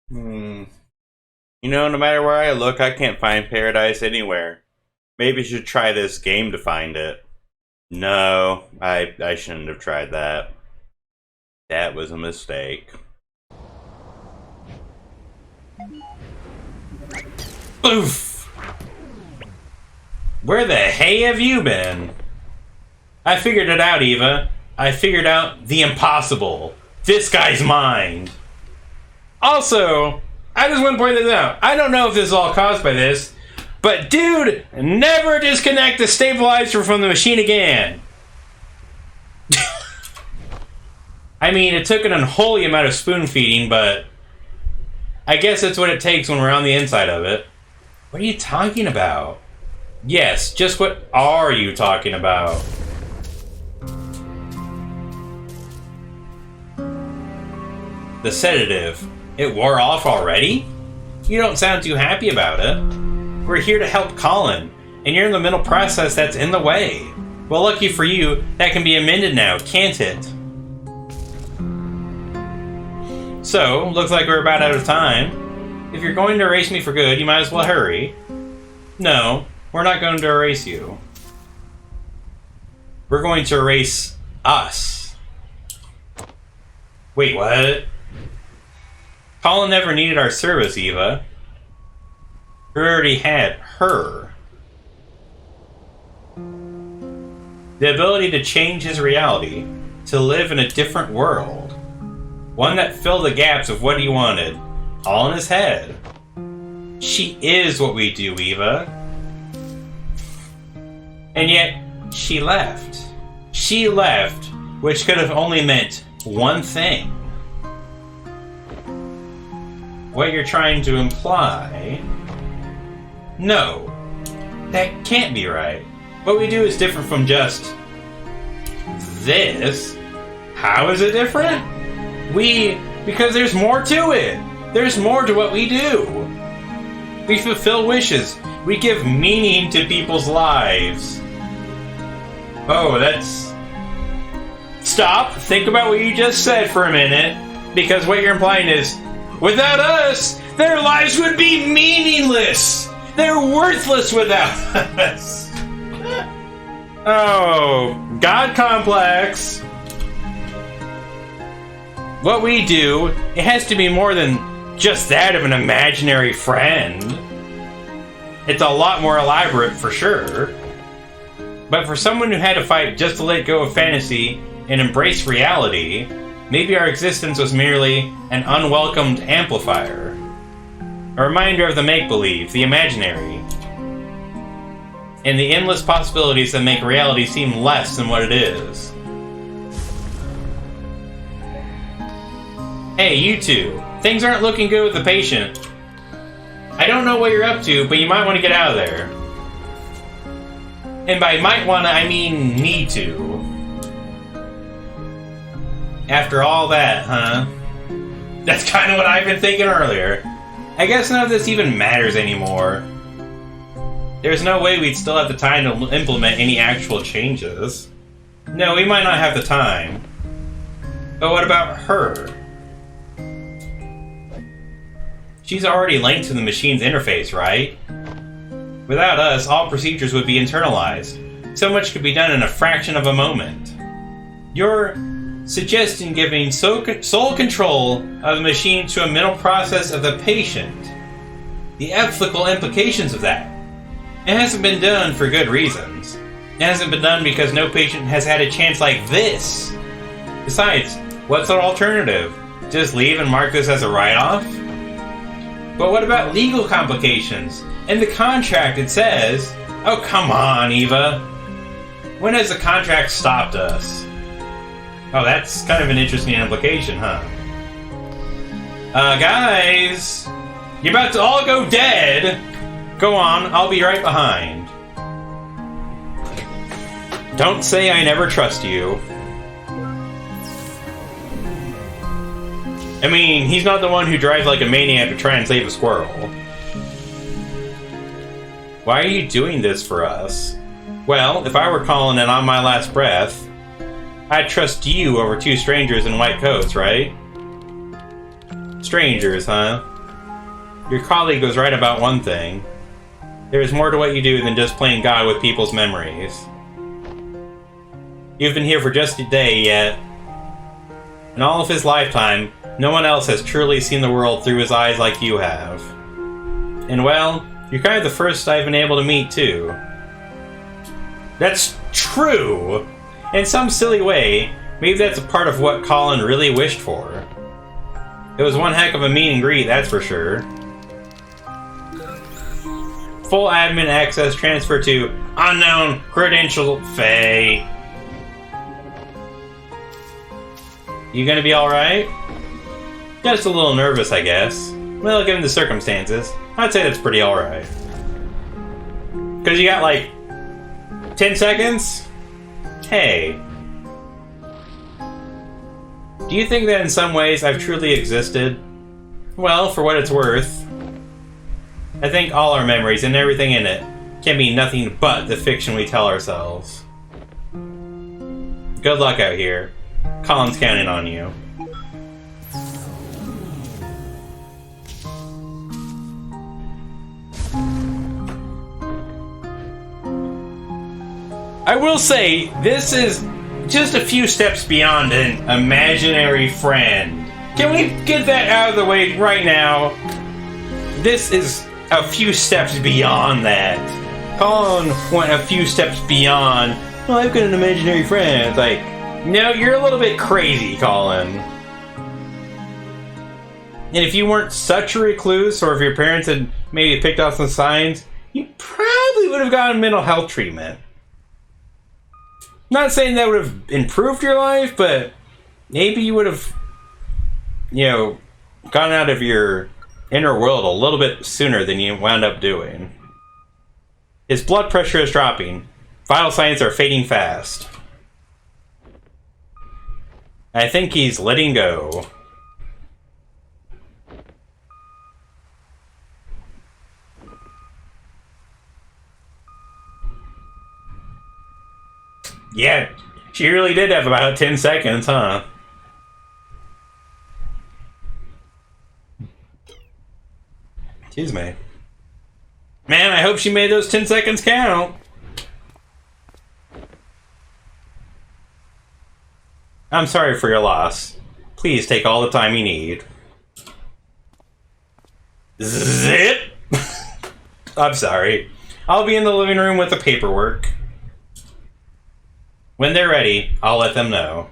Hmm. You know, no matter where I look, I can't find paradise anywhere. Maybe I should try this game to find it. No, I shouldn't have tried that. That was a mistake. Oof! Where the hey have you been? I figured it out, Eva. I figured out the impossible. This guy's mine. Also, I just want to point this out. I don't know if this is all caused by this, but dude, never disconnect the stabilizer from the machine again. I mean, it took an unholy amount of spoon feeding, but I guess it's what it takes when we're on the inside of it. What are you talking about? Yes, just what are you talking about? The sedative. It wore off already? You don't sound too happy about it. We're here to help Colin, and you're in the middle process that's in the way. Well, lucky for you, that can be amended now, can't it? So, looks like we're about out of time. If you're going to erase me for good, you might as well hurry. No, we're not going to erase you. We're going to erase us. Wait, what? Colin never needed our service, Eva. We already had her. The ability to change his reality, to live in a different world. One that filled the gaps of what he wanted, all in his head. She is what we do, Eva. And yet, she left. She left, which could have only meant one thing. What you're trying to imply... No, that can't be right. What we do is different from just this. How is it different? Because there's more to it. There's more to what we do. We fulfill wishes. We give meaning to people's lives. Oh, that's... Stop. Think about what you just said for a minute. Because what you're implying is, without us, their lives would be meaningless. They're worthless without us. Oh, God complex. What we do, it has to be more than just that of an imaginary friend. It's a lot more elaborate for sure. But for someone who had to fight just to let go of fantasy and embrace reality, maybe our existence was merely an unwelcomed amplifier. A reminder of the make-believe, the imaginary, and the endless possibilities that make reality seem less than what it is. Hey, you two. Things aren't looking good with the patient. I don't know what you're up to, but you might want to get out of there. And by might wanna, I mean need to. After all that, huh? That's kind of what I've been thinking earlier. I guess none of this even matters anymore. There's no way we'd still have the time to implement any actual changes. No, we might not have the time. But what about her? She's already linked to the machine's interface, right? Without us, all procedures would be internalized. So much could be done in a fraction of a moment. You're suggesting giving sole control of the machine to a mental process of the patient. The ethical implications of that. It hasn't been done for good reasons. It hasn't been done because no patient has had a chance like this. Besides, what's the alternative? Just leave and mark this as a write-off? But what about legal complications? In the contract it says... Oh, come on, Eva. When has the contract stopped us? Oh, that's kind of an interesting implication, huh? Guys! You're about to all go dead! Go on, I'll be right behind. Don't say I never trust you. I mean, he's not the one who drives like a maniac to try and save a squirrel. Why are you doing this for us? Well, if I were Colin and on my last breath, I'd trust you over two strangers in white coats, right? Strangers, huh? Your colleague was right about one thing. There is more to what you do than just playing God with people's memories. You've been here for just a day, yet in all of his lifetime, no one else has truly seen the world through his eyes like you have. And well, you're kind of the first I've been able to meet, too. That's true! In some silly way, maybe that's a part of what Colin really wished for. It was one heck of a meet and greet, that's for sure. Full admin access transfer to unknown credential Faye. You gonna be alright? Just a little nervous, I guess. Well, given the circumstances, I'd say that's pretty alright. Because you got like 10 seconds? Hey. Do you think that in some ways I've truly existed? Well, for what it's worth, I think all our memories and everything in it can be nothing but the fiction we tell ourselves. Good luck out here. Colin's counting on you. I will say, this is just a few steps beyond an imaginary friend. Can we get that out of the way right now? This is a few steps beyond that. Colin went a few steps beyond, well, I've got an imaginary friend. It's like, no, you're a little bit crazy, Colin. And if you weren't such a recluse, or if your parents had maybe picked out some signs, you probably would have gotten mental health treatment. Not saying that would have improved your life, but maybe you would have, gotten out of your inner world a little bit sooner than you wound up doing. His blood pressure is dropping. Vital signs are fading fast. I think he's letting go. Yeah, she really did have about 10 seconds, huh? Excuse me. Man, I hope she made those 10 seconds count. I'm sorry for your loss. Please take all the time you need. Zip! I'm sorry. I'll be in the living room with the paperwork. When they're ready, I'll let them know.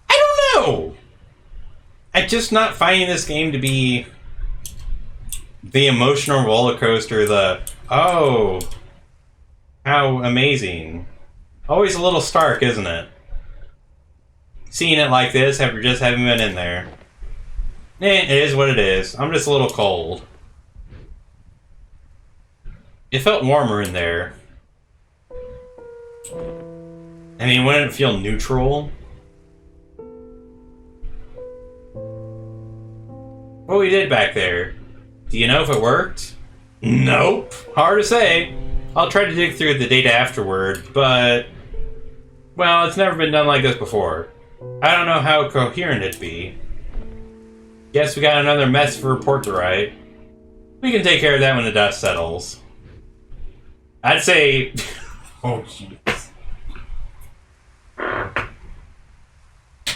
I don't know! I'm just not finding this game to be the emotional roller coaster, oh, how amazing. Always a little stark, isn't it? Seeing it like this after just having been in there. It is what it is. I'm just a little cold. It felt warmer in there. I mean, wouldn't it feel neutral? What we did back there, do you know if it worked? Nope. Hard to say. I'll try to dig through the data afterward, but, well, it's never been done like this before. I don't know how coherent it'd be. Guess we got another mess for report to write. We can take care of that when the dust settles. I'd say... Oh, jeez.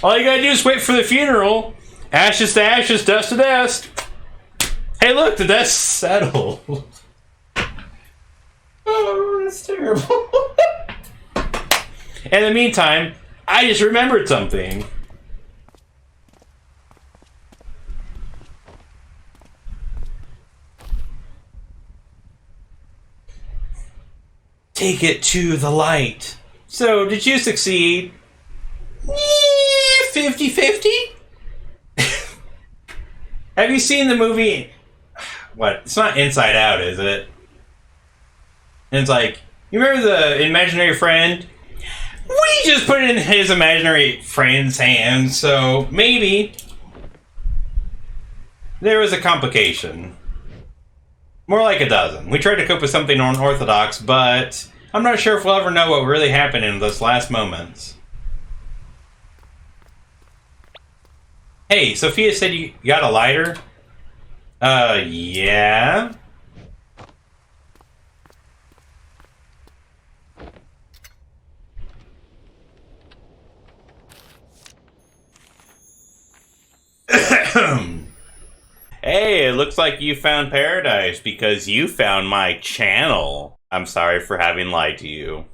All you gotta do is wait for the funeral. Ashes to ashes, dust to dust. Hey, look, the dust settled. Oh, that's terrible. In the meantime, I just remembered something. Take it to the light. So, did you succeed? 50-50? Have you seen the movie? What? It's not Inside Out, is it? And it's like, you remember the imaginary friend? We just put it in his imaginary friend's hands, so maybe there was a complication. More like a dozen. We tried to cope with something unorthodox, but I'm not sure if we'll ever know what really happened in those last moments. Hey, Sophia said you got a lighter? Yeah? Hey, it looks like you found paradise because you found my channel. I'm sorry for having lied to you.